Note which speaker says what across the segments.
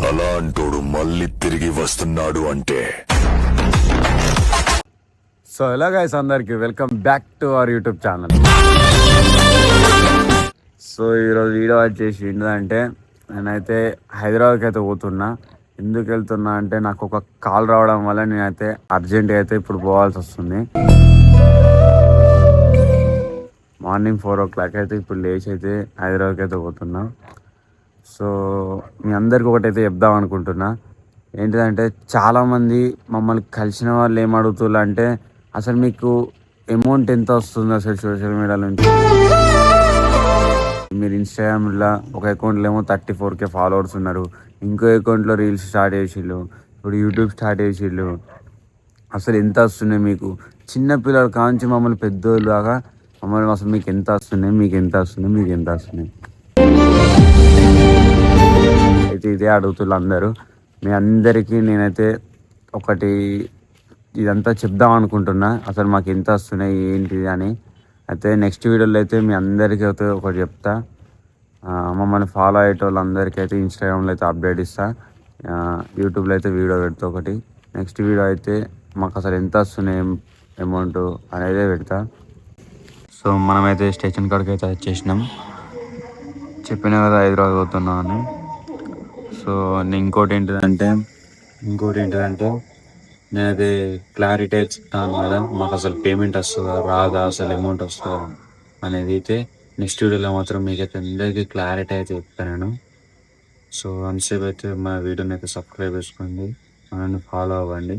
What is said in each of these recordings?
Speaker 1: అలాంటోడు మళ్ళీ తిరిగి వస్తున్నాడు అంటే.
Speaker 2: సో ఎలా గైస్, అందరికి welcome back to our YouTube channel. So ఈరోజు వీడియో వచ్చేసి ఏంటంటే, నేనైతే హైదరాబాద్కి అయితే పోతున్నా. ఎందుకు వెళ్తున్నా అంటే, నాకు ఒక కాల్ రావడం వల్ల నేనైతే అర్జెంట్గా అయితే ఇప్పుడు పోవాల్సి వస్తుంది. మార్నింగ్ 4 o'clock అయితే ఇప్పుడు లేచి అయితే హైదరాబాద్కి అయితే పోతున్నా. సో మీ అందరికి ఒకటైతే చెప్దాం అనుకుంటున్నా. ఏంటిదంటే, చాలామంది మమ్మల్ని కలిసిన వాళ్ళు ఏం అడుగుతున్నారు అంటే, అసలు మీకు అమౌంట్ ఎంత వస్తుంది అసలు సోషల్ మీడియా నుంచి? మీరు ఇన్స్టాగ్రామ్లో ఒక అకౌంట్లో ఏమో 34K ఫాలోవర్స్ ఉన్నారు, ఇంకో అకౌంట్లో రీల్స్ స్టార్ట్ చేసిళ్ళు, ఇప్పుడు యూట్యూబ్ స్టార్ట్ చేసిళ్ళు. అసలు ఎంత వస్తున్నాయి మీకు? చిన్నపిల్లలు కాంచి మమ్మల్ని పెద్దోళ్ళు దాకా మమ్మల్ని అసలు మీకు ఎంత వస్తున్నాయి, మీకు ఎంత వస్తున్నాయి, మీకు ఎంత వస్తున్నాయి అయితే ఇదే అడుగుతున్నారు అందరూ. మీ అందరికీ నేనైతే ఒకటి ఇదంతా చెప్దాం అనుకుంటున్నా, అసలు మాకు ఎంత వస్తున్నాయి ఏంటిది అని. అయితే నెక్స్ట్ వీడియోలో అయితే మీ అందరికీ అయితే ఒకటి చెప్తా. మమ్మల్ని ఫాలో అయ్యే వాళ్ళందరికీ అయితే ఇన్స్టాగ్రామ్లో అయితే అప్డేట్ ఇస్తా, యూట్యూబ్లో అయితే వీడియో పెడతా ఒకటి. నెక్స్ట్ వీడియో అయితే మాకు అసలు ఎంత వస్తున్నాయి అమౌంట్ అనేది పెడతా. సో మనమైతే స్టేషన్ కాడికి అయితే వచ్చేసినాం. చెప్పినా కదా హైదరాబాద్ పోతున్నాం అని. సో ఇంకోటి ఏంటిదంటే నేనైతే క్లారిటీ ఇస్తాను కదా, మాకు అసలు పేమెంట్ వస్తుందా రాదా, అసలు అమౌంట్ వస్తుందా అనేది అయితే నెక్స్ట్ వీడియోలో మాత్రం మీకైతే అందరికీ క్లారిటీ అయితే చెప్తాను నేను. సో అంతసేపు అయితే మా వీడియోని అయితే సబ్స్క్రైబ్ చేసుకోండి, మనల్ని ఫాలో అవ్వండి.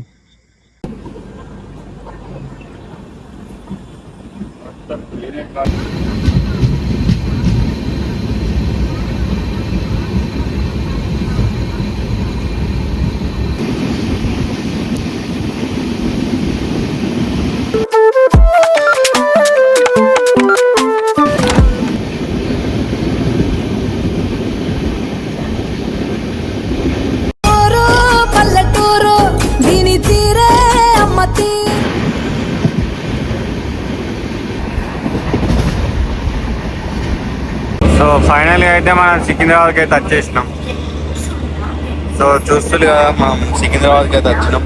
Speaker 2: సో ఫైనల్గా అయితే మనం సికింద్రాబాద్కి అయితే వచ్చేసినాం. సో చూస్తుంది కదా, మనం సికింద్రాబాద్కి అయితే వచ్చినాం.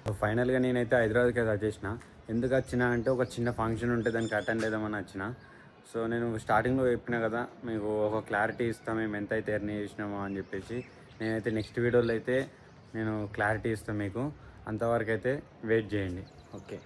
Speaker 2: సో ఫైనల్గా నేనైతే హైదరాబాద్కి అయితే వచ్చేసిన. ఎందుకు వచ్చినా అంటే, ఒక చిన్న ఫంక్షన్ ఉంటే దానికి అటెండ్ అవుదామని వచ్చిన. సో నేను స్టార్టింగ్లో చెప్పినా కదా, మీకు ఒక క్లారిటీ ఇస్తాం మేము ఎంత అయితే ఎర్న్ చేసినామో అని చెప్పేసి. నేనైతే నెక్స్ట్ వీడియోలో అయితే నేను క్లారిటీ ఇస్తాను మీకు. అంతవరకు అయితే వెయిట్ చేయండి. ఓకే.